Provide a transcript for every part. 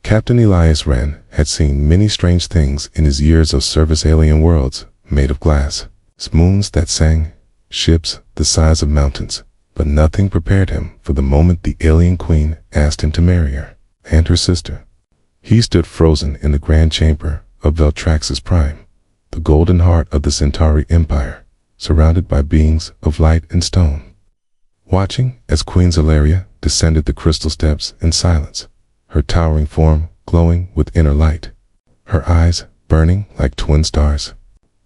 Captain Elias Wren had seen many strange things in his years of service. Alien worlds made of glass, moons that sang, ships the size of mountains, but nothing prepared him for the moment the alien queen asked him to marry her and her sister. He stood frozen in the grand chamber of Veltrax's Prime, the golden heart of the Centauri Empire, surrounded by beings of light and stone, watching as Queen Zelaria descended the crystal steps in silence, her towering form glowing with inner light, her eyes burning like twin stars.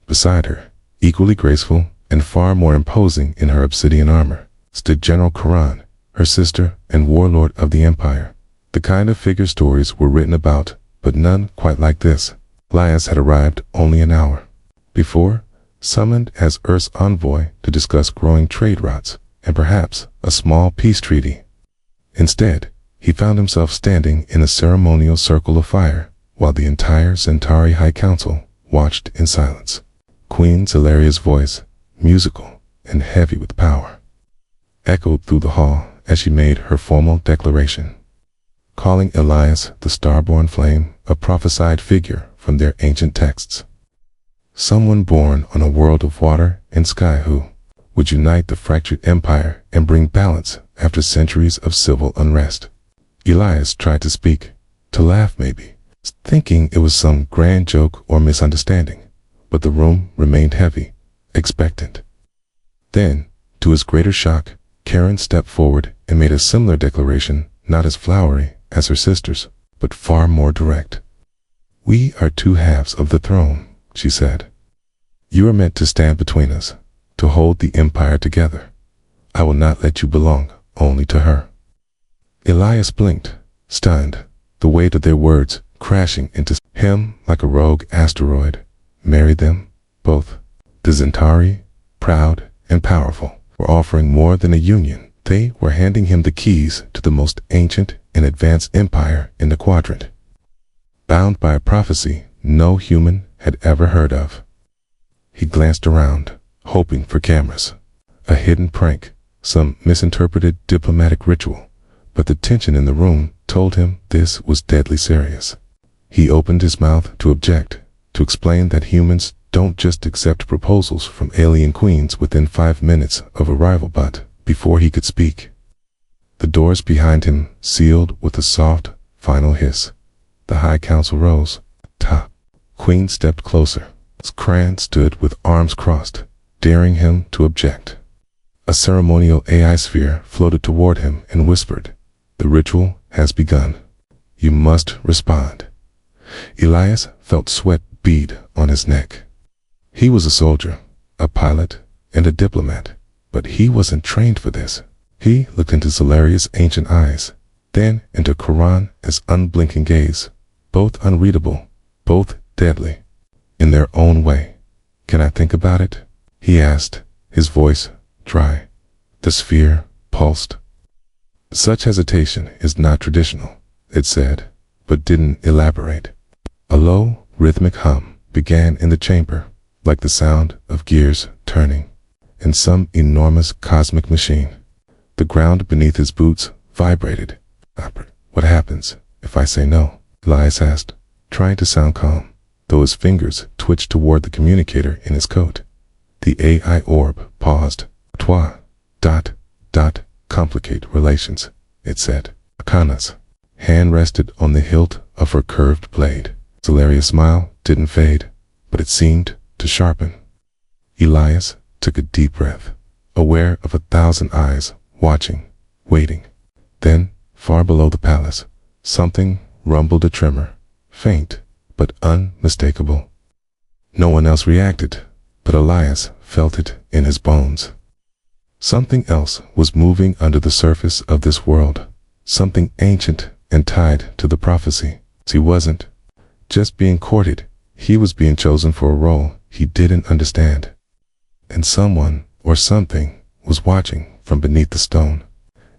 Beside her, equally graceful and far more imposing in her obsidian armor, stood General Karan, her sister and warlord of the Empire. The kind of figure stories were written about, but none quite like this. Elias had arrived only an hour before, summoned as Earth's envoy to discuss growing trade routes and perhaps a small peace treaty. Instead, he found himself standing in a ceremonial circle of fire while the entire Centauri High Council watched in silence. Queen Zelaria's voice, musical and heavy with power, echoed through the hall as she made her formal declaration, calling Elias the Starborn Flame, a prophesied figure from their ancient texts. Someone born on a world of water and sky who would unite the fractured empire and bring balance after centuries of civil unrest. Elias tried to speak, to laugh maybe, thinking it was some grand joke or misunderstanding, but the room remained heavy, expectant. Then, to his greater shock, Karen stepped forward and made a similar declaration, not as flowery as her sister's, but far more direct. "We are two halves of the throne," she said. "You are meant to stand between us, to hold the empire together. I will not let you belong only to her." Elias blinked, stunned, the weight of their words crashing into him like a rogue asteroid. Marry them, both. The Centauri, proud and powerful, were offering more than a union. They were handing him the keys to the most ancient and advanced empire in the quadrant, bound by a prophecy no human had ever heard of. He glanced around, hoping for cameras, a hidden prank, some misinterpreted diplomatic ritual, but the tension in the room told him this was deadly serious. He opened his mouth to object, to explain that humans don't just accept proposals from alien queens within 5 minutes of arrival, but before he could speak, the doors behind him sealed with a soft, final hiss. The High Council rose. Top. Queen stepped closer. Kran stood with arms crossed, daring him to object. A ceremonial AI sphere floated toward him and whispered, "The ritual has begun. You must respond." Elias felt sweat bead on his neck. He was a soldier, a pilot, and a diplomat, but he wasn't trained for this. He looked into Zelaria's ancient eyes, then into Karan's unblinking gaze, both unreadable, both deadly, in their own way. "Can I think about it?" he asked, his voice dry. The sphere pulsed. "Such hesitation is not traditional," it said, but didn't elaborate. A low, rhythmic hum began in the chamber, like the sound of gears turning in some enormous cosmic machine. The ground beneath his boots vibrated. "What happens if I say no?" Elias asked, trying to sound calm, though his fingers twitched toward the communicator in his coat. The AI orb paused. "Toi, complicate relations," it said. Akana's hand rested on the hilt of her curved blade. Zelaria's smile didn't fade, but it seemed to sharpen. Elias took a deep breath, aware of 1,000 eyes watching, waiting. Then, far below the palace, something rumbled, a tremor, faint but unmistakable. No one else reacted, but Elias felt it in his bones. Something else was moving under the surface of this world, something ancient and tied to the prophecy. He wasn't just being courted, he was being chosen for a role he didn't understand. And someone or something was watching from beneath the stone.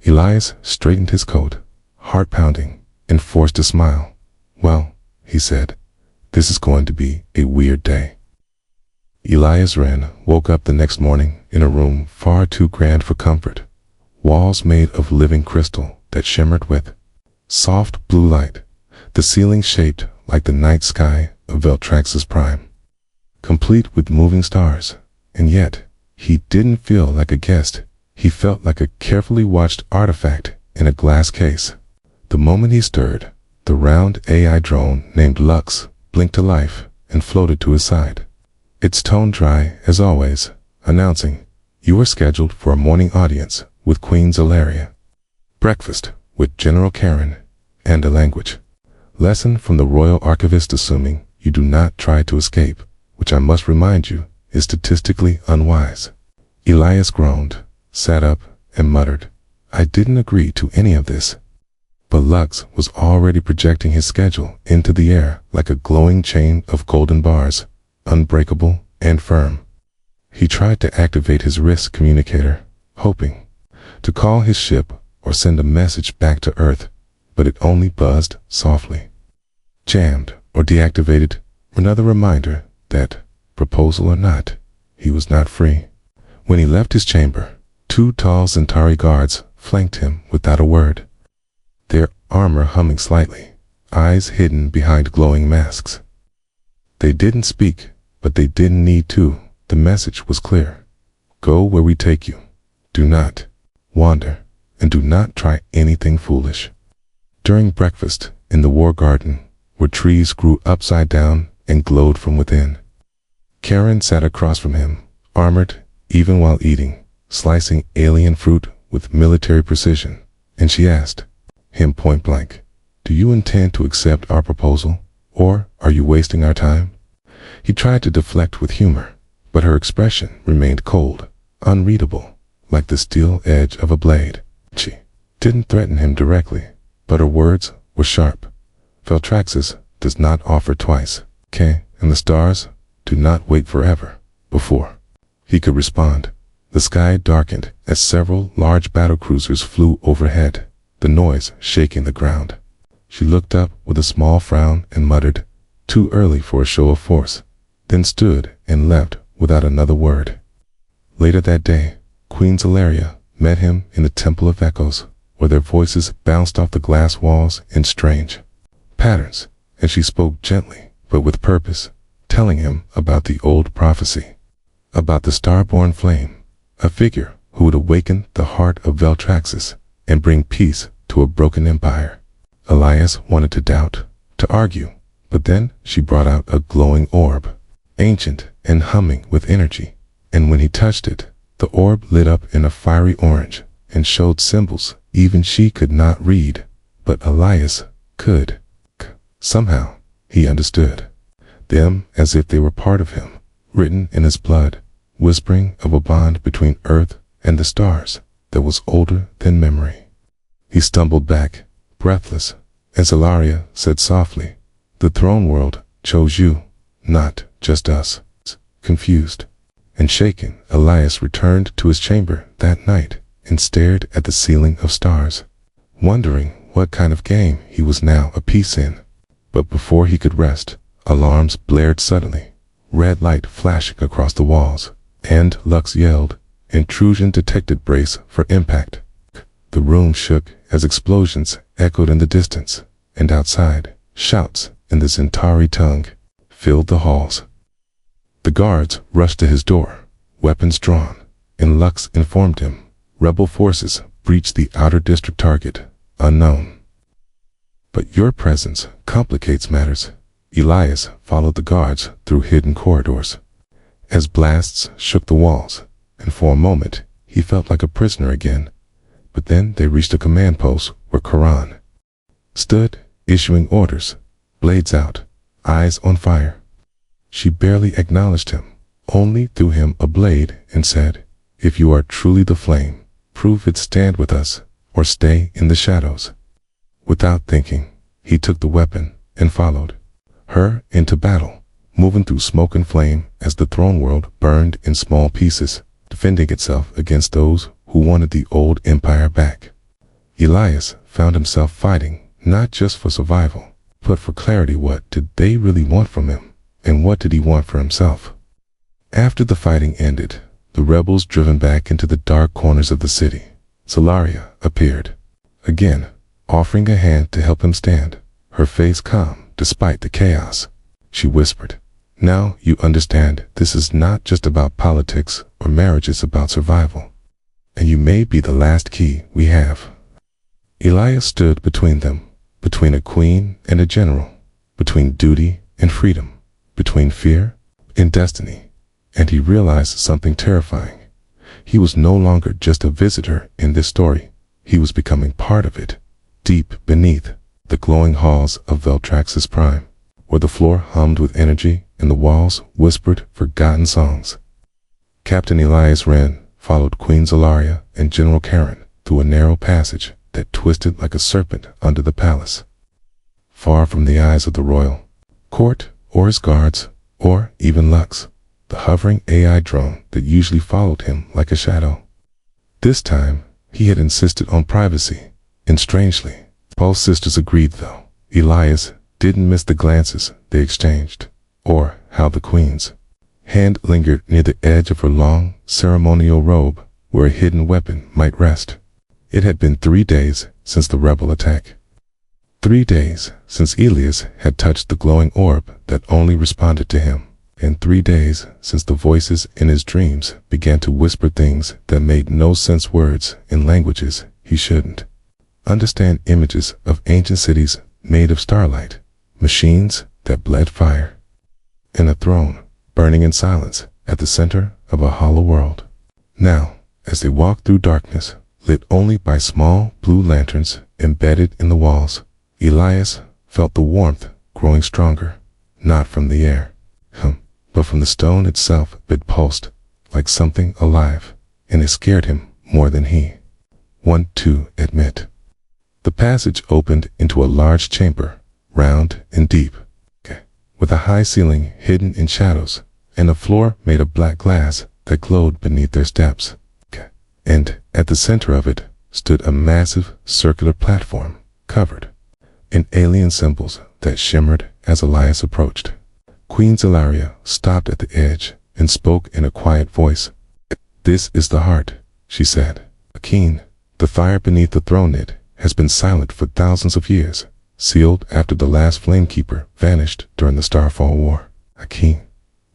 Elias straightened his coat, heart pounding, and forced a smile. "Well," he said, "this is going to be a weird day." Elias Wren woke up the next morning in a room far too grand for comfort. Walls made of living crystal that shimmered with soft blue light. the ceiling shaped like the night sky of Veltrax's prime, complete with moving stars. And yet, he didn't feel like a guest. He felt like a carefully watched artifact in a glass case. The moment he stirred, the round AI drone named Lux blinked to life and floated to his side. Its tone dry as always, announcing, "You are scheduled for a morning audience with Queen Zelaria. Breakfast with General Karen and a language lesson from the Royal Archivist, assuming you do not try to escape, which I must remind you is statistically unwise." Elias groaned, sat up, and muttered, "I didn't agree to any of this." But Lux was already projecting his schedule into the air like a glowing chain of golden bars, unbreakable and firm. He tried to activate his wrist communicator, hoping to call his ship or send a message back to Earth, but it only buzzed softly. Jammed or deactivated, another reminder that, proposal or not, he was not free. When he left his chamber, 2 tall Centauri guards flanked him without a word, their armor humming slightly, eyes hidden behind glowing masks. They didn't speak, but they didn't need to. The message was clear. Go where we take you. Do not wander, and do not try anything foolish. During breakfast in the War Garden, where trees grew upside down and glowed from within, Karen sat across from him, armored even while eating, slicing alien fruit with military precision, and she asked him point blank, "Do you intend to accept our proposal, or are you wasting our time?" He tried to deflect with humor, but her expression remained cold, unreadable, like the steel edge of a blade. She didn't threaten him directly, but her words were sharp. "Veltraxis does not offer twice, and the stars do not wait forever." Before he could respond, the sky darkened as several large battlecruisers flew overhead, the noise shaking the ground. She looked up with a small frown and muttered, "Too early for a show of force," then stood and left without another word. Later that day, Queen Zelaria met him in the Temple of Echoes, where their voices bounced off the glass walls in strange patterns, and she spoke gently but with purpose, telling him about the old prophecy, about the star-born flame, a figure who would awaken the heart of Veltraxis and bring peace to a broken empire. Elias wanted to doubt, to argue, but then she brought out a glowing orb, ancient and humming with energy, and when he touched it, the orb lit up in a fiery orange and showed symbols even she could not read, but Elias could. Somehow, he understood them as if they were part of him, written in his blood, whispering of a bond between Earth and the stars that was older than memory. He stumbled back, breathless, and Zelaria said softly, "The throne world chose you, not just us." Confused and shaken, Elias returned to his chamber that night and stared at the ceiling of stars, wondering what kind of game he was now a piece in. But before he could rest, alarms blared suddenly, red light flashing across the walls, and Lux yelled, "Intrusion detected, brace for impact." The room shook as explosions echoed in the distance, and outside, shouts in the Centauri tongue filled the halls. The guards rushed to his door, weapons drawn, and Lux informed him, "Rebel forces breached the outer district target, unknown." "But your presence complicates matters." Elias followed the guards through hidden corridors, as blasts shook the walls, and for a moment he felt like a prisoner again. But then they reached a command post where Karan stood, issuing orders, blades out, eyes on fire. She barely acknowledged him, only threw him a blade and said, "If you are truly the flame, prove it, stand with us, or stay in the shadows." Without thinking, he took the weapon and followed her into battle, moving through smoke and flame as the throne world burned in small pieces, defending itself against those who wanted the old empire back. Elias found himself fighting not just for survival, but for clarity. What did they really want from him, and what did he want for himself? After the fighting ended, the rebels driven back into the dark corners of the city, Zelaria appeared again, offering a hand to help him stand, her face calm despite the chaos. She whispered, "Now you understand this is not just about politics or marriage, it's about survival. And you may be the last key we have." Elias stood between them, between a queen and a general, between duty and freedom, between fear and destiny, and he realized something terrifying. He was no longer just a visitor in this story. He was becoming part of it, deep beneath the glowing halls of Veltrax's prime, where the floor hummed with energy and the walls whispered forgotten songs. Captain Elias Wren followed Queen Zalaria and General Karen through a narrow passage that twisted like a serpent under the palace. Far from the eyes of the royal court or his guards or even Lux, the hovering AI drone that usually followed him like a shadow. This time, he had insisted on privacy, and strangely, both sisters agreed though. Elias didn't miss the glances they exchanged, or how the queen's hand lingered near the edge of her long, ceremonial robe where a hidden weapon might rest. It had been 3 days since the rebel attack. 3 days since Elias had touched the glowing orb that only responded to him, and 3 days since the voices in his dreams began to whisper things that made no sense, words in languages he shouldn't understand, images of ancient cities made of starlight, machines that bled fire, and a throne burning in silence at the center of a hollow world. Now, as they walked through darkness, lit only by small blue lanterns embedded in the walls, Elias felt the warmth growing stronger, not from the air, but from the stone itself. It pulsed like something alive, and it scared him more than he wanted to admit. The passage opened into a large chamber, round and deep, with a high ceiling hidden in shadows, and a floor made of black glass that glowed beneath their steps. And at the center of it stood a massive circular platform covered in alien symbols that shimmered as Elias approached. Queen Zalaria stopped at the edge and spoke in a quiet voice. "This is the heart," she said. "Akin, the fire beneath the throne, it has been silent for thousands of years, sealed after the last Flamekeeper vanished during the Starfall War. Akin,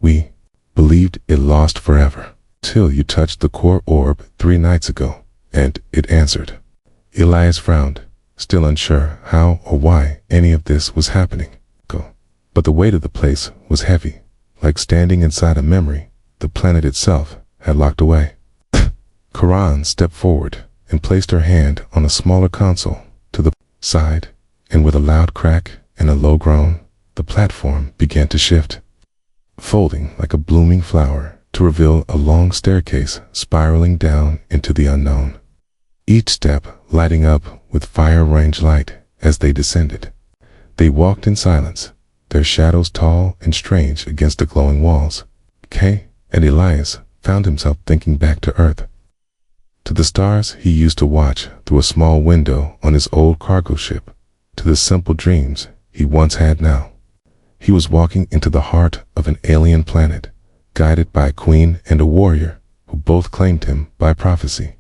we believed it lost forever, till you touched the core orb 3 nights ago, and it answered." Elias frowned, still unsure how or why any of this was happening. But the weight of the place was heavy, like standing inside a memory the planet itself had locked away. Karan stepped forward and placed her hand on a smaller console to the side, and with a loud crack and a low groan, the platform began to shift, folding like a blooming flower to reveal a long staircase spiraling down into the unknown, each step lighting up with fire-range light as they descended. They walked in silence, their shadows tall and strange against the glowing walls. And Elias found himself thinking back to Earth, to the stars he used to watch through a small window on his old cargo ship, to the simple dreams he once had now. He was walking into the heart of an alien planet, guided by a queen and a warrior who both claimed him by prophecy.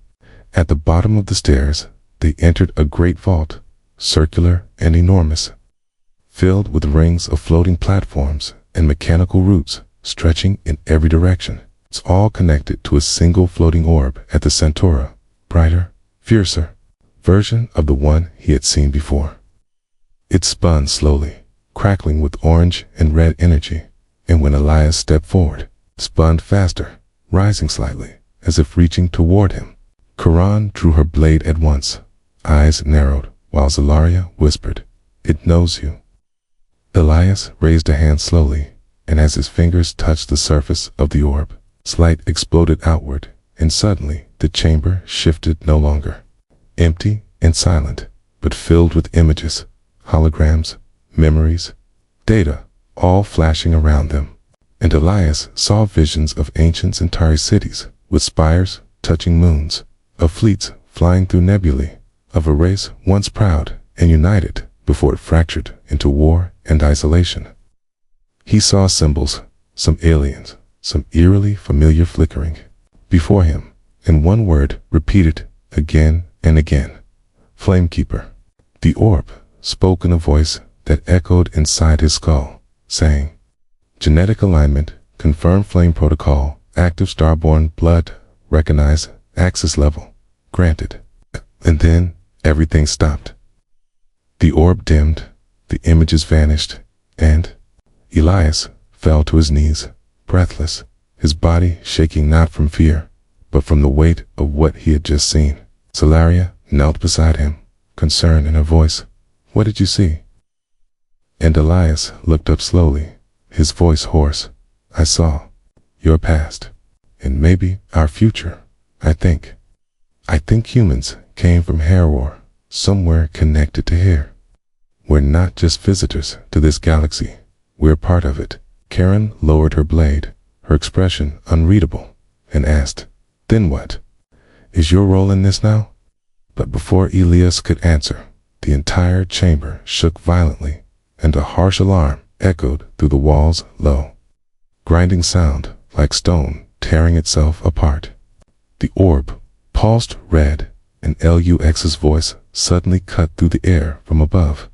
At the bottom of the stairs, they entered a great vault, circular and enormous, filled with rings of floating platforms and mechanical routes stretching in every direction. It's all connected to a single floating orb at the Centaura, brighter, fiercer version of the one he had seen before. It spun slowly, crackling with orange and red energy, and when Elias stepped forward, it spun faster, rising slightly, as if reaching toward him. Karan drew her blade at once, eyes narrowed, while Zalaria whispered, "It knows you." Elias raised a hand slowly, and as his fingers touched the surface of the orb, light exploded outward, and suddenly the chamber shifted, no longer empty and silent, but filled with images, holograms, memories, data, all flashing around them. And Elias saw visions of ancient Centauri cities, with spires touching moons, of fleets flying through nebulae, of a race once proud and united before it fractured into war and isolation. He saw symbols, some aliens, some eerily familiar flickering before him, and one word repeated again and again: Flamekeeper. The orb spoke in a voice that echoed inside his skull, saying, "Genetic alignment, confirmed flame protocol, active starborn blood, recognized, access level, granted." And then everything stopped. The orb dimmed, the images vanished, and Elias fell to his knees, breathless, his body shaking not from fear, but from the weight of what he had just seen. Solaria knelt beside him, concern in her voice. "What did you see?" And Elias looked up slowly, his voice hoarse. "I saw your past, and maybe our future, I think. I think humans came from Heror, somewhere connected to here. We're not just visitors to this galaxy, we're part of it." Karen lowered her blade, her expression unreadable, and asked, "Then what? Is your role in this now?" But before Elias could answer, the entire chamber shook violently, and a harsh alarm echoed through the walls, low, grinding sound like stone tearing itself apart. The orb pulsed red, and Lux's voice suddenly cut through the air from above.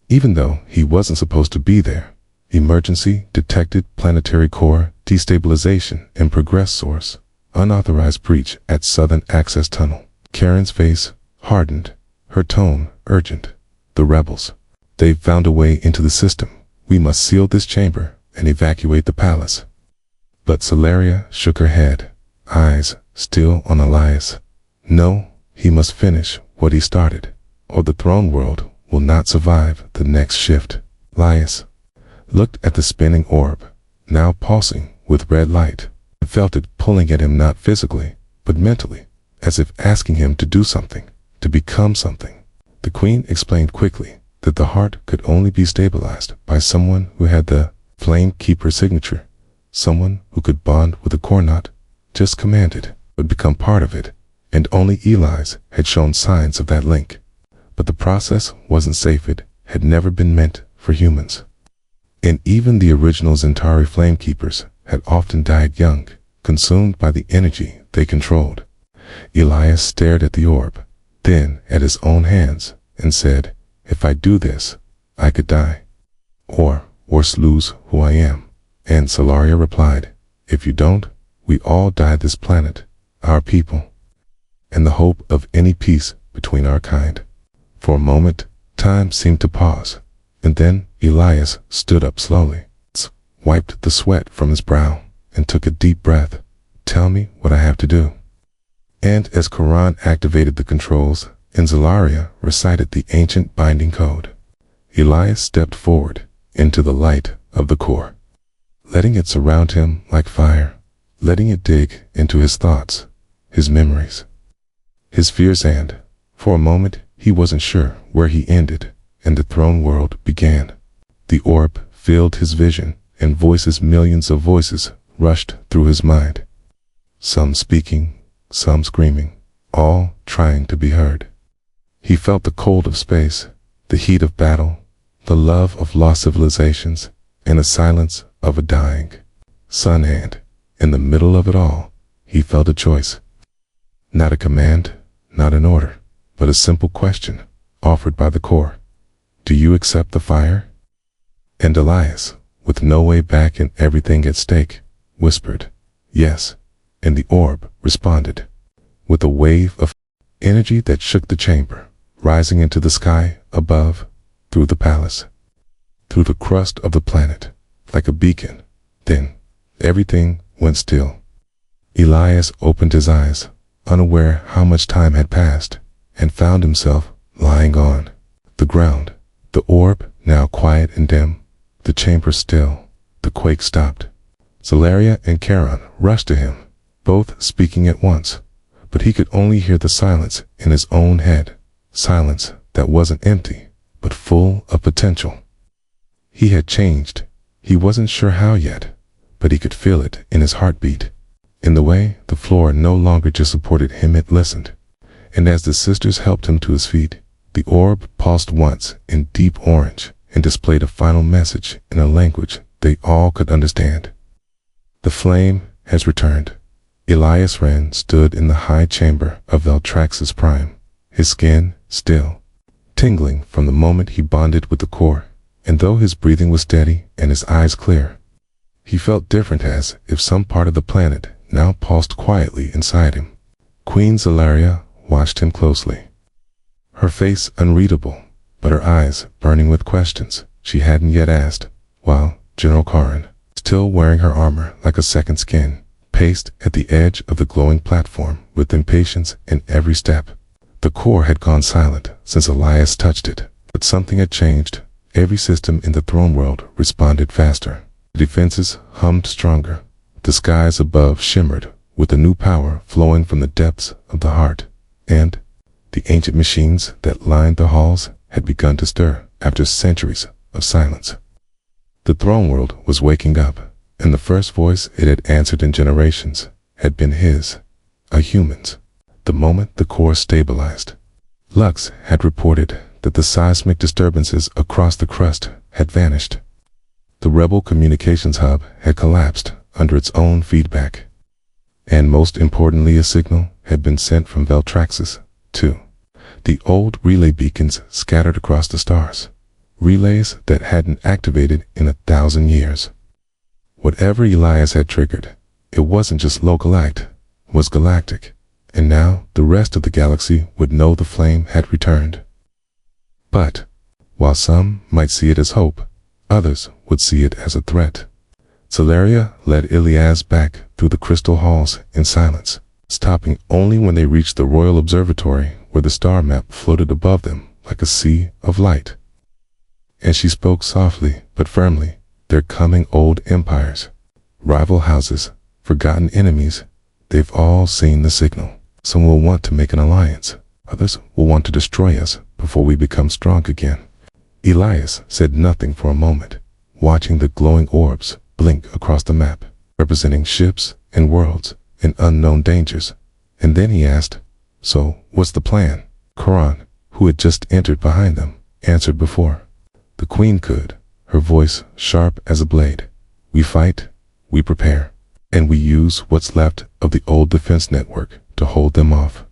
Even though he wasn't supposed to be there, emergency detected, planetary core destabilization in progress source, unauthorized breach at southern access tunnel. Karen's face hardened, her tone urgent. "The rebels. They've found a way into the system. We must seal this chamber and evacuate the palace." But Solaria shook her head, eyes still on Elias. "No, he must finish what he started, or the throne world will not survive the next shift." Elias looked at the spinning orb, now pulsing with red light, and felt it pulling at him not physically, but mentally, as if asking him to do something, to become something. The queen explained quickly that the heart could only be stabilized by someone who had the Flame Keeper signature, someone who could bond with the core, not just command it, but become part of it, and only Elias had shown signs of that link. But the process wasn't safe, it had never been meant for humans. And even the original Zentari Flamekeepers had often died young, consumed by the energy they controlled. Elias stared at the orb, then at his own hands, and said, "If I do this, I could die. Or worse, lose who I am." And Solaria replied, "If you don't, we all die this planet, our people, and the hope of any peace between our kind." For a moment, time seemed to pause, and then Elias stood up slowly, wiped the sweat from his brow, and took a deep breath. "Tell me what I have to do." And as Quran activated the controls and Solaria recited the ancient binding code, Elias stepped forward into the light of the core, letting it surround him like fire, letting it dig into his thoughts, his memories, his fears, and, for a moment, he wasn't sure where he ended and the throne world began. The orb filled his vision, and voices, millions of voices, rushed through his mind. Some speaking, some screaming, all trying to be heard. He felt the cold of space, the heat of battle, the love of lost civilizations, and the silence of a dying sun. And in the middle of it all, he felt a choice. Not a command, not an order, but a simple question offered by the core. "Do you accept the fire?" And Elias, with no way back and everything at stake, whispered, "Yes." And the orb responded with a wave of energy that shook the chamber, rising into the sky above, through the palace, through the crust of the planet, like a beacon. Then everything went still. Elias opened his eyes, unaware how much time had passed, and found himself lying on the ground. The orb now quiet and dim, the chamber still. The quake stopped. Solaria and Charon rushed to him, both speaking at once, but he could only hear the silence in his own head, silence that wasn't empty, but full of potential. He had changed. He wasn't sure how yet, but he could feel it in his heartbeat, in the way the floor no longer just supported him, it listened. And as the sisters helped him to his feet, the orb pulsed once in deep orange and displayed a final message in a language they all could understand. "The flame has returned." Elias Wren stood in the high chamber of Veltrax's prime, his skin still tingling from the moment he bonded with the core, and though his breathing was steady and his eyes clear, he felt different, as if some part of the planet now pulsed quietly inside him. Queen Zelaria watched him closely, her face unreadable, but her eyes burning with questions she hadn't yet asked, while General Karin, still wearing her armor like a second skin, paced at the edge of the glowing platform with impatience in every step. The core had gone silent since Elias touched it, but something had changed. Every system in the throne world responded faster. The defenses hummed stronger. The skies above shimmered with a new power flowing from the depths of the heart, and the ancient machines that lined the halls had begun to stir after centuries of silence. The throne world was waking up, and the first voice it had answered in generations had been his, a human's. The moment the core stabilized, Lux had reported that the seismic disturbances across the crust had vanished. The rebel communications hub had collapsed under its own feedback, and most importantly, a signal had been sent from Veltraxis to the old relay beacons scattered across the stars, relays that hadn't activated in 1,000 years. Whatever Elias had triggered, it wasn't just local act, it was galactic, and now the rest of the galaxy would know the flame had returned. But while some might see it as hope, others would see it as a threat. Zelaria led Elias back through the crystal halls in silence, stopping only when they reached the royal observatory where the star map floated above them like a sea of light. And she spoke softly but firmly. They're coming, old empires, rival houses, forgotten enemies. They've all seen the signal. Some will want to make an alliance. Others will want to destroy us before we become strong again. Elias said nothing for a moment, watching the glowing orbs blink across the map, representing ships and worlds and unknown dangers. And then he asked, "So, what's the plan?" Karan, who had just entered behind them, answered before the queen could, her voice sharp as a blade. "We fight, we prepare, and we use what's left of the old defense network to hold them off."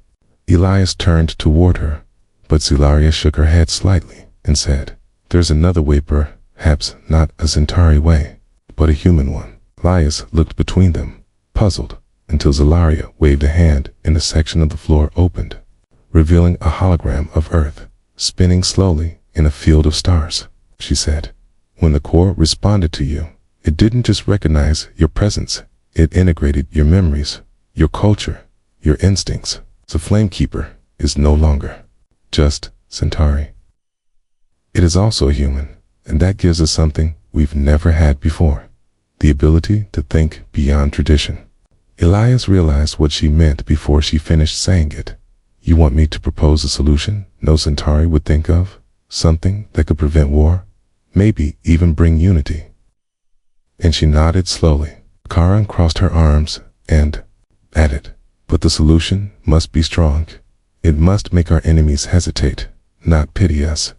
Elias turned toward her, but Zelaria shook her head slightly and said, "There's another way, perhaps not a Centauri way, but a human one." Elias looked between them, puzzled, until Zelaria waved a hand and a section of the floor opened, revealing a hologram of Earth, spinning slowly in a field of stars. She said, "When the core responded to you, it didn't just recognize your presence, it integrated your memories, your culture, your instincts. The Flamekeeper is no longer just Centauri. It is also a human, and that gives us something we've never had before, the ability to think beyond tradition." Elias realized what she meant before she finished saying it. "You want me to propose a solution no Centauri would think of? Something that could prevent war? Maybe even bring unity?" And she nodded slowly. Karan crossed her arms and added, "But the solution must be strong. It must make our enemies hesitate, not pity us."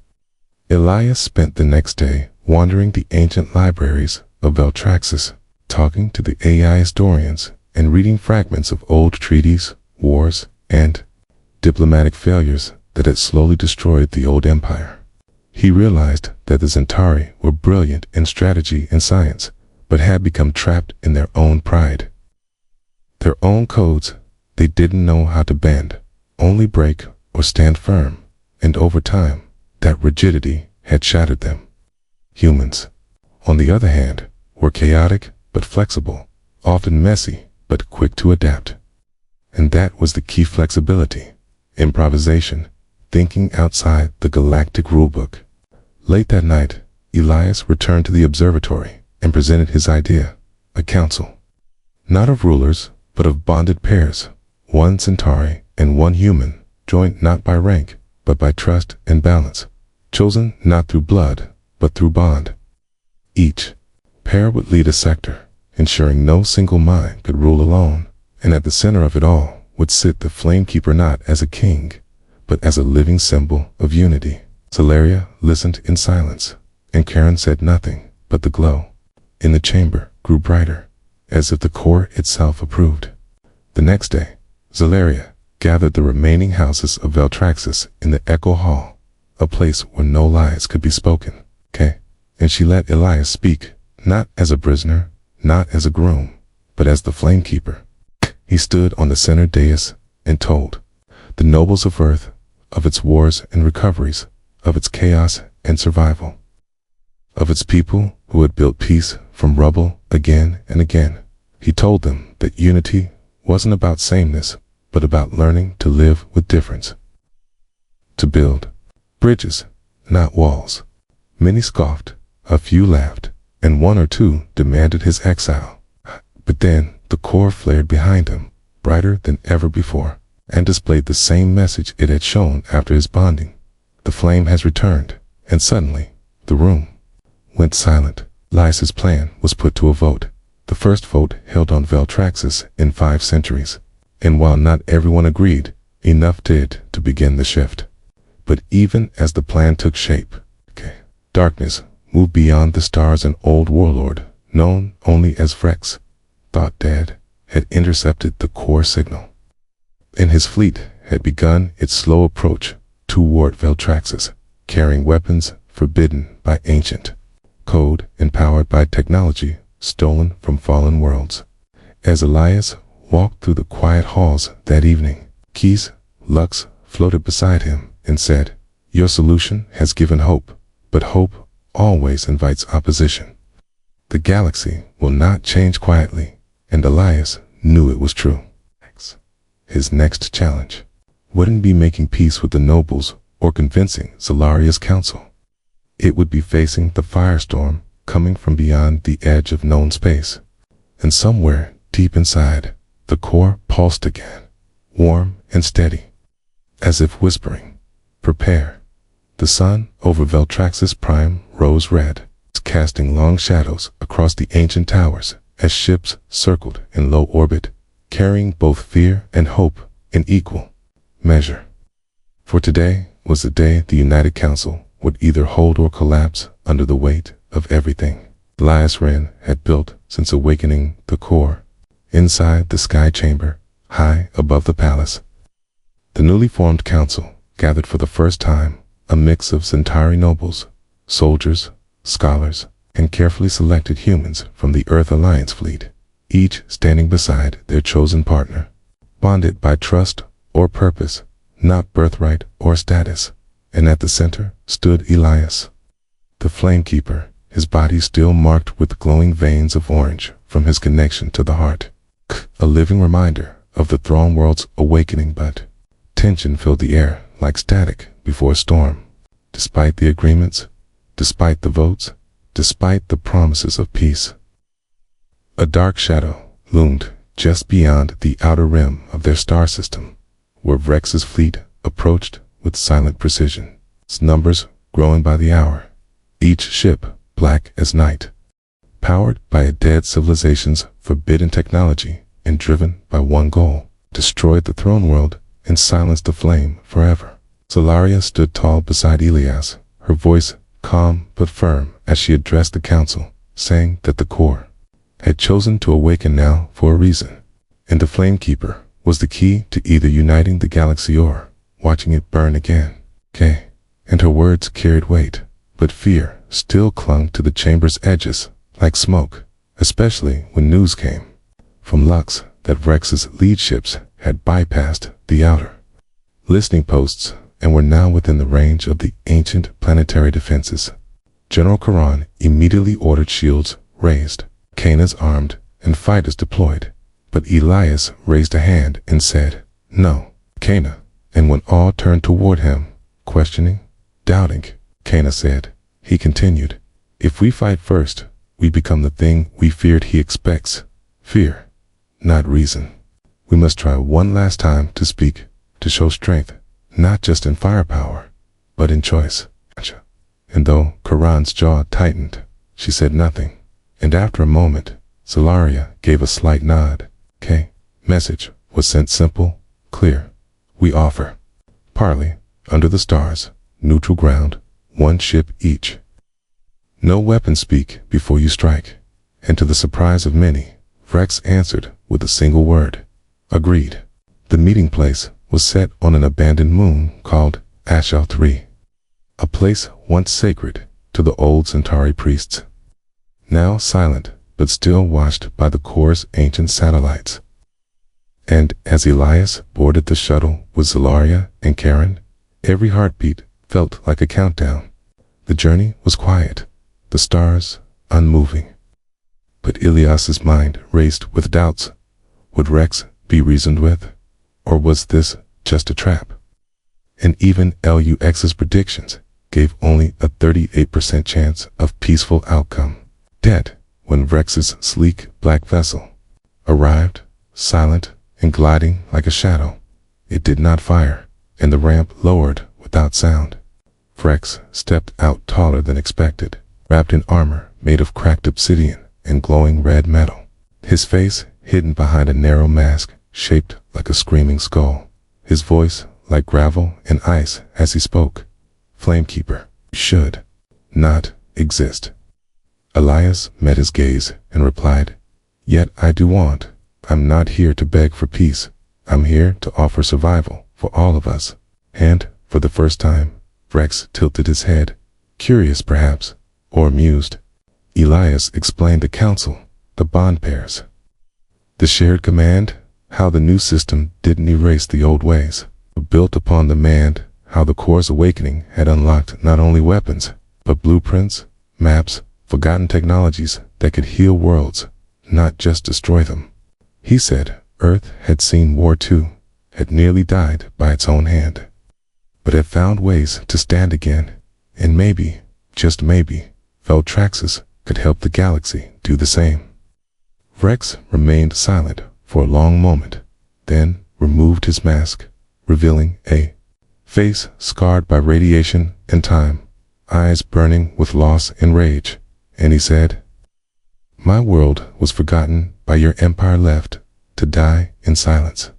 Elias spent the next day wandering the ancient libraries of Veltraxis, talking to the AI historians and reading fragments of old treaties, wars, and diplomatic failures that had slowly destroyed the old empire. He realized that the Centauri were brilliant in strategy and science, but had become trapped in their own pride. Their own codes they didn't know how to bend, only break or stand firm, and over time, that rigidity had shattered them. Humans, on the other hand, were chaotic but flexible, often messy but quick to adapt. And that was the key: flexibility, improvisation, thinking outside the galactic rulebook. Late that night, Elias returned to the observatory and presented his idea, a council, not of rulers, but of bonded pairs, one Centauri and one human, joined not by rank, but by trust and balance, chosen not through blood, but through bond. Each pair would lead a sector, ensuring no single mind could rule alone, and at the center of it all would sit the Flamekeeper, not as a king, but as a living symbol of unity. Zelaria listened in silence, and Karin said nothing, but the glow in the chamber grew brighter, as if the core itself approved. The next day, Zelaria gathered the remaining houses of Veltraxis in the Echo Hall, a place where no lies could be spoken. "Okay, and she let Elias speak, not as a prisoner, not as a groom, but as the Flamekeeper. He stood on the center dais and told the nobles of Earth of its wars and recoveries, of its chaos and survival, of its people who had built peace from rubble again and again. He told them that unity wasn't about sameness, but about learning to live with difference. To build bridges, not walls. Many scoffed, a few laughed, and one or two demanded his exile. But then the core flared behind him, brighter than ever before, and displayed the same message it had shown after his bonding. The flame has returned, and suddenly the room went silent. Elias's plan was put to a vote, the first vote held on Veltraxis in 5 centuries, and while not everyone agreed, enough did to begin the shift. But even as the plan took shape, darkness moved beyond the stars. An old warlord, known only as Vrex, thought dead, had intercepted the core signal, and his fleet had begun its slow approach toward Veltraxis, carrying weapons forbidden by ancient code and powered by technology stolen from fallen worlds. As Elias walked through the quiet halls that evening, Keys Lux floated beside him and said, "Your solution has given hope, but hope always invites opposition. The galaxy will not change quietly," and Elias knew it was true. His next challenge wouldn't be making peace with the nobles or convincing Zalaria's council. It would be facing the firestorm coming from beyond the edge of known space. And somewhere deep inside, the core pulsed again, warm and steady, as if whispering, "Prepare." The sun over Veltraxis Prime rose red, casting long shadows across the ancient towers as ships circled in low orbit, carrying both fear and hope in equal measure. For today was the day the United Council would either hold or collapse under the weight of everything Elias Wren had built since awakening the core. Inside the sky chamber, high above the palace, the newly formed council gathered for the first time, a mix of Centauri nobles, soldiers, scholars, and carefully selected humans from the Earth Alliance fleet, each standing beside their chosen partner, bonded by trust or purpose, not birthright or status. And at the center stood Elias, the Flamekeeper, his body still marked with glowing veins of orange from his connection to the heart. A living reminder of the Throne World's awakening, but tension filled the air like static before a storm. Despite the agreements, despite the votes, despite the promises of peace, a dark shadow loomed just beyond the outer rim of their star system, where Vrex's fleet approached with silent precision, its numbers growing by the hour, each ship black as night, powered by a dead civilization's forbidden technology and driven by one goal: destroy the throne world and silence the flame forever. Zalaria stood tall beside Elias, her voice calm but firm as she addressed the council, saying that the core had chosen to awaken now for a reason, and the Flamekeeper was the key to either uniting the galaxy or watching it burn again. And her words carried weight, but fear still clung to the chamber's edges like smoke, especially when news came from Lux that Vrex's lead ships had bypassed the outer listening posts and were now within the range of the ancient planetary defenses. General Karan immediately ordered shields raised, canas armed, and fighters deployed, but Elias raised a hand and said, "No, Cana." And when all turned toward him, questioning, doubting, Cana said, he continued, "If we fight first, we become the thing we feared. He expects fear, not reason. We must try one last time to speak, to show strength, not just in firepower, but in choice." And though Karan's jaw tightened, she said nothing, and after a moment, Zalaria gave a slight nod. Message was sent, simple, clear. We offer parley under the stars, neutral ground, one ship each. No weapons speak before you strike. And to the surprise of many, Vrex answered with a single word: agreed. The meeting place was set on an abandoned moon called Ashal 3, a place once sacred to the old Centauri priests, now silent but still watched by the core's ancient satellites. And as Elias boarded the shuttle with Zelaria and Karen, every heartbeat felt like a countdown. The journey was quiet, the stars unmoving. But Elias's mind raced with doubts. Would Rex be reasoned with? Or was this just a trap? And even LUX's predictions gave only a 38% chance of peaceful outcome. Dead, when Rex's sleek black vessel arrived, silent and gliding like a shadow. It did not fire, and the ramp lowered without sound. Rex stepped out taller than expected, wrapped in armor made of cracked obsidian and glowing red metal. His face hidden behind a narrow mask shaped like a screaming skull. His voice like gravel and ice as he spoke. Flamekeeper, you should not exist. Elias met his gaze and replied, Yet I do want. I'm not here to beg for peace. I'm here to offer survival for all of us. And, for the first time, Rex tilted his head, curious perhaps, or amused. Elias explained the council, the bond pairs, the shared command, how the new system didn't erase the old ways, built upon demand, how the core's awakening had unlocked not only weapons, but blueprints, maps, forgotten technologies that could heal worlds, not just destroy them. He said Earth had seen war too, had nearly died by its own hand, but had found ways to stand again, and maybe, just maybe, Veltraxis could help the galaxy do the same. Rex remained silent for a long moment, then removed his mask, revealing a face scarred by radiation and time, eyes burning with loss and rage, and he said, My world was forgotten by your empire left to die in silence.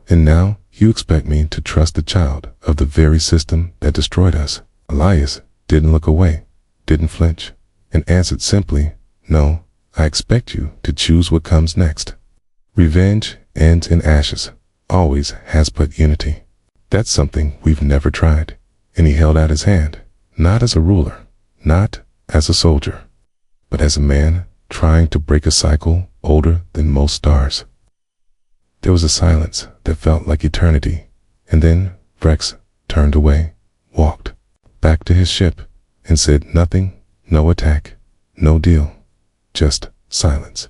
And now you expect me to trust the child of the very system that destroyed us. Elias didn't look away, didn't flinch, and answered simply, No, I expect you to choose what comes next. Revenge ends in ashes, always has but unity. That's something we've never tried. And he held out his hand, not as a ruler, not as a soldier, but as a man trying to break a cycle older than most stars. There was a silence that felt like eternity, and then Rex turned away, walked back to his ship, and said nothing, no attack, no deal, just silence.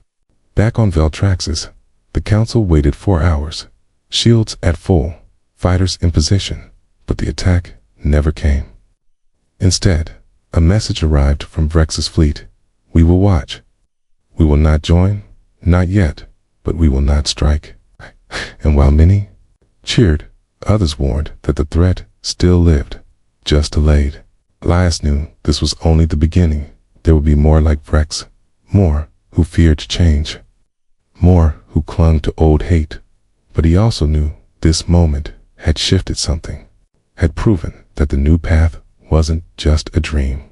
Back on Veltraxis, the council waited 4 hours, shields at full, fighters in position, but the attack never came. Instead, a message arrived from Rex's fleet. We will watch. We will not join, not yet, but we will not strike. And while many cheered, others warned that the threat still lived, just delayed. Elias knew this was only the beginning. There would be more like Rex, more who feared change, more who clung to old hate. But he also knew this moment had shifted something, had proven that the new path wasn't just a dream.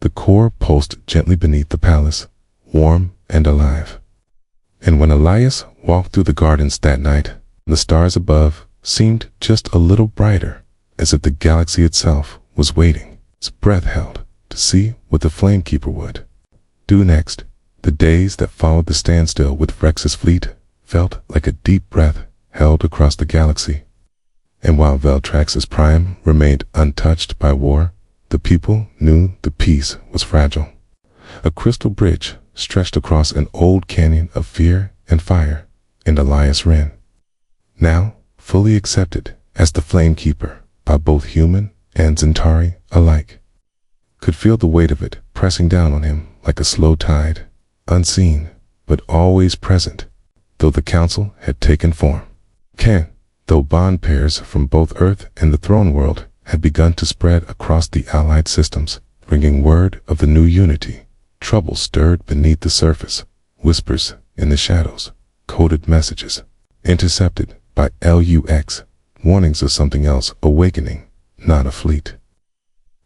The core pulsed gently beneath the palace, warm and alive. And when Elias walked through the gardens that night, the stars above seemed just a little brighter, as if the galaxy itself was waiting, its breath held, to see what the Flamekeeper would do next. The days that followed the standstill with Rex's fleet felt like a deep breath held across the galaxy. And while Veltraxis Prime remained untouched by war, the people knew the peace was fragile. A crystal bridge stretched across an old canyon of fear and fire, and Elias Wren, now fully accepted as the Flamekeeper by both human and Centauri alike, could feel the weight of it pressing down on him like a slow tide, unseen but always present, though the council had taken form. Though bond pairs from both Earth and the Throne World had begun to spread across the allied systems, bringing word of the new unity, trouble stirred beneath the surface, whispers in the shadows, coded messages, intercepted by LUX, warnings of something else awakening, not a fleet,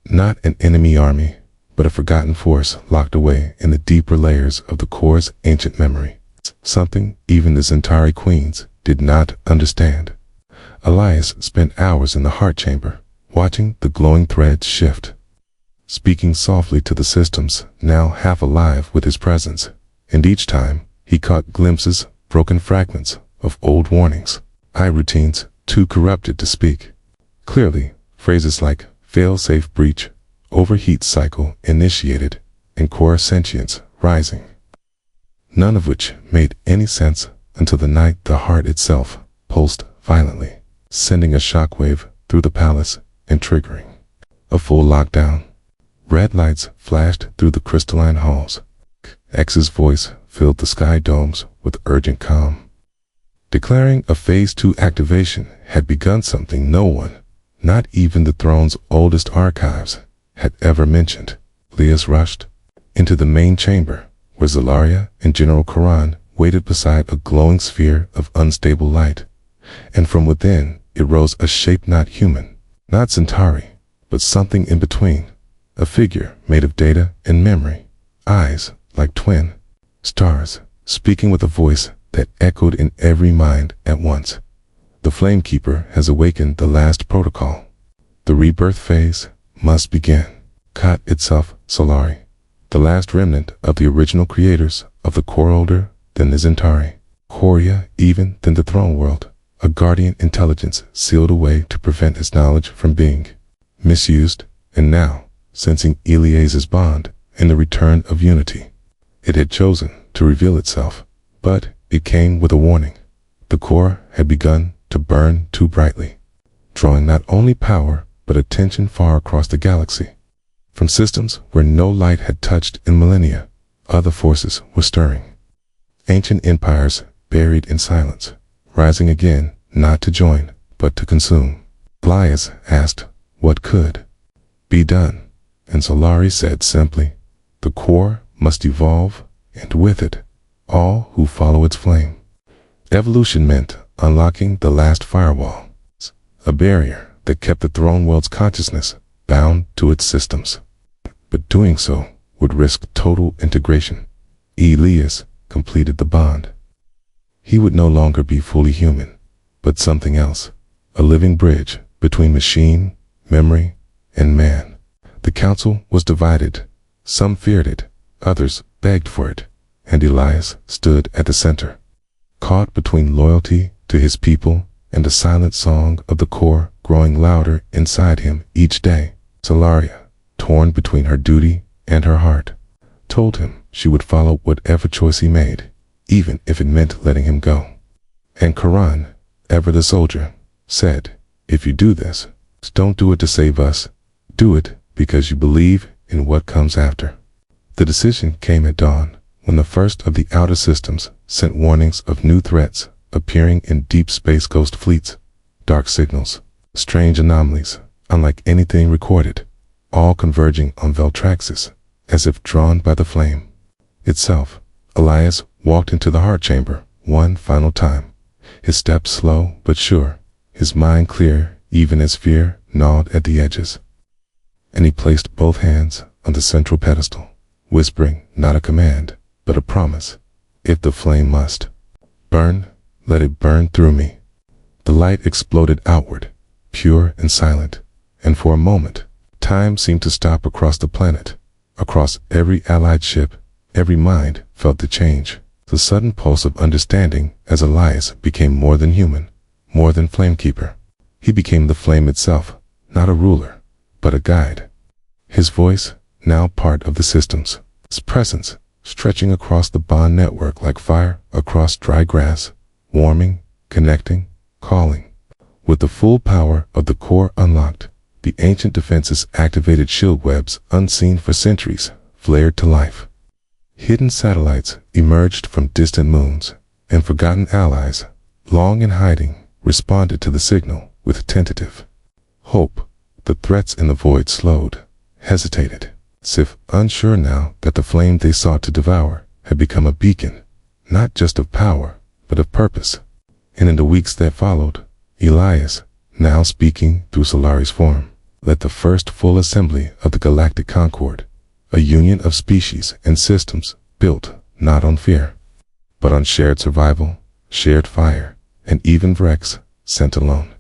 not an enemy army, but a forgotten force locked away in the deeper layers of the core's ancient memory, something even the Centauri queens did not understand. Elias spent hours in the heart chamber, watching the glowing threads shift, speaking softly to the systems, now half alive with his presence. And each time, he caught glimpses, broken fragments, of old warnings, routines, too corrupted to speak clearly, phrases like fail-safe breach, overheat cycle initiated, and core sentience rising. None of which made any sense until the night the heart itself pulsed violently, sending a shockwave through the palace and triggering a full lockdown. Red lights flashed through the crystalline halls. X's voice filled the sky domes with urgent calm, declaring a Phase 2 activation had begun, something no one, not even the throne's oldest archives, had ever mentioned. Leas rushed into the main chamber, where Zalaria and General Karan waited beside a glowing sphere of unstable light, and from within it rose a shape not human, not Centauri, but something in between, a figure made of data and memory, eyes like twin stars, speaking with a voice that echoed in every mind at once. The Flamekeeper has awakened the last protocol. The rebirth phase must begin. Kat itself, Solari, the last remnant of the original creators of the core, older than the Zentari, Korea even than the throne world, a guardian intelligence sealed away to prevent its knowledge from being misused, and now, sensing Elias's bond and the return of unity, it had chosen to reveal itself. But it came with a warning. The core had begun to burn too brightly, drawing not only power but attention far across the galaxy. From systems where no light had touched in millennia, other forces were stirring. Ancient empires buried in silence, rising again, not to join, but to consume. Elias asked what could be done, and Solari said simply, the core must evolve, and with it, all who follow its flame. Evolution meant unlocking the last firewall, a barrier that kept the throne world's consciousness bound to its systems. But doing so would risk total integration. Elias completed the bond. He would no longer be fully human, but something else, a living bridge between machine, memory, and man. The council was divided. Some feared it, others begged for it, and Elias stood at the center, caught between loyalty to his people and the silent song of the core growing louder inside him each day. Zalaria, torn between her duty and her heart, told him she would follow whatever choice he made, even if it meant letting him go. And Karan, ever the soldier, said, if you do this, don't do it to save us, do it because you believe in what comes after. The decision came at dawn, when the first of the outer systems sent warnings of new threats appearing in deep space ghost fleets, dark signals, strange anomalies, unlike anything recorded, all converging on Veltraxis, as if drawn by the flame itself. Elias walked into the heart chamber one final time, his steps slow but sure, his mind clear even as fear gnawed at the edges. And he placed both hands on the central pedestal, whispering not a command, but a promise. If the flame must burn, let it burn through me. The light exploded outward, pure and silent, and for a moment, time seemed to stop across the planet. Across every allied ship, every mind felt the change, the sudden pulse of understanding as Elias became more than human, more than Flamekeeper. He became the flame itself, not a ruler, but a guide. His voice, now part of the systems, his presence, stretching across the bond network like fire across dry grass, warming, connecting, calling. With the full power of the core unlocked, the ancient defenses activated shield webs unseen for centuries flared to life. Hidden satellites emerged from distant moons, and forgotten allies, long in hiding, responded to the signal with tentative hope. The threats in the void slowed, hesitated, as if unsure now that the flame they sought to devour had become a beacon, not just of power, but of purpose. And in the weeks that followed, Elias, now speaking through Solari's form, led the first full assembly of the Galactic Concord, a union of species and systems built not on fear, but on shared survival, shared fire, and even Vrex, sent alone.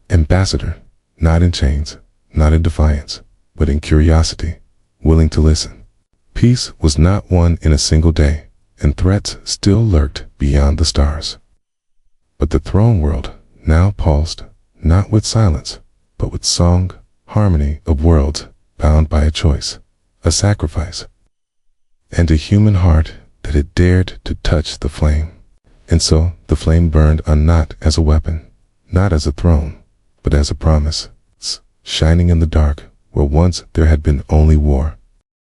Ambassador, not in chains, not in defiance, but in curiosity, willing to listen. Peace was not won in a single day, and threats still lurked beyond the stars. But the throne world now pulsed, not with silence, but with song, harmony of worlds bound by a choice, a sacrifice, and a human heart that had dared to touch the flame. And so the flame burned on, not as a weapon, not as a throne, but as a promise, shining in the dark where once there had been only war.